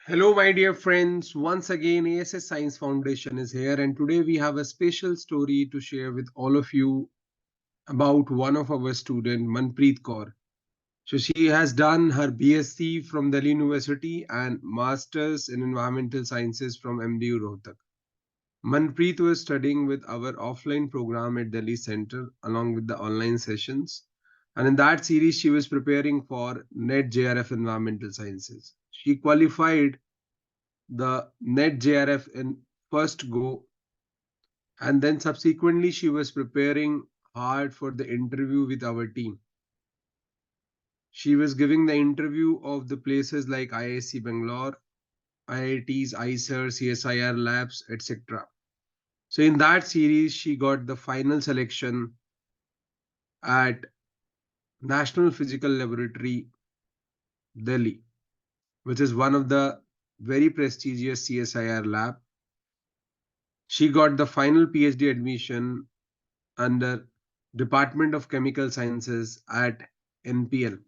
Hello, my dear friends. Once again, A.S.S Science Foundation is here, and today we have a special story to share with all of you about one of our student, MANPREET KAUR. So she has done her B.SC from Delhi University and Masters in Environmental Sciences from MDU Rohtak. MANPREET was studying with our offline program at Delhi Center along with the online sessions. And in that series, she was preparing for NET-JRF Environmental Sciences. She qualified the NET-JRF in first go, and then subsequently she was preparing hard for the interview with our team. She was giving the interview of the places like IISc Bangalore, IITs, ISER, CSIR labs, etc. So in that series, she got the final selection at National Physical Laboratory, Delhi, which is one of the very prestigious CSIR lab. She got the final PhD admission under Department of Chemical Sciences at NPL.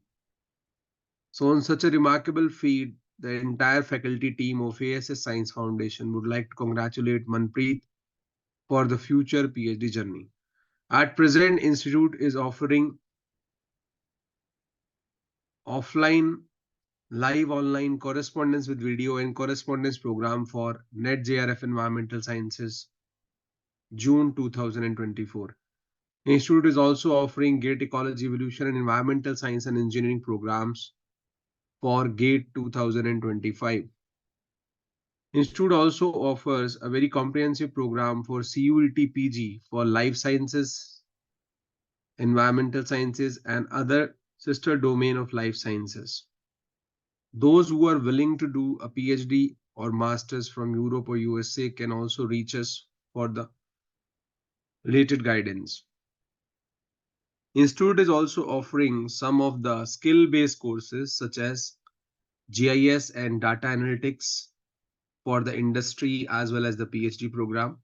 So on such a remarkable feat, the entire faculty team of A.S.S Science Foundation would like to congratulate MANPREET for the future PhD journey. At present, Institute is offering offline, live online correspondence with video and correspondence program for NET-JRF Environmental Sciences, June 2024. Institute is also offering GATE Ecology, Evolution and Environmental Science and Engineering programs for GATE 2025. Institute also offers a very comprehensive program for CUET PG for Life Sciences, Environmental Sciences and other sister domain of life sciences. Those who are willing to do a PhD or Masters from Europe or USA can also reach us for the related guidance. Institute is also offering some of the skill-based courses such as GIS and data analytics for the industry as well as the PhD program,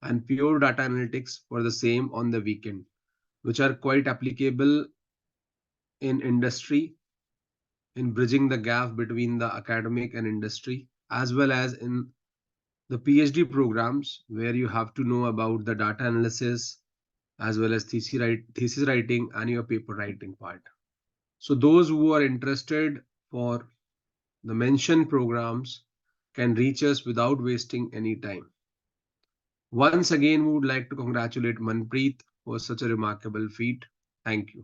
and pure data analytics for the same on the weekend, which are quite applicable in industry in bridging the gap between the academic and industry, as well as in the PhD programs where you have to know about the data analysis as well as thesis writing and your paper writing part. So those who are interested for the mentioned programs can reach us without wasting any time. Once again, we would like to congratulate MANPREET for such a remarkable feat. Thank you.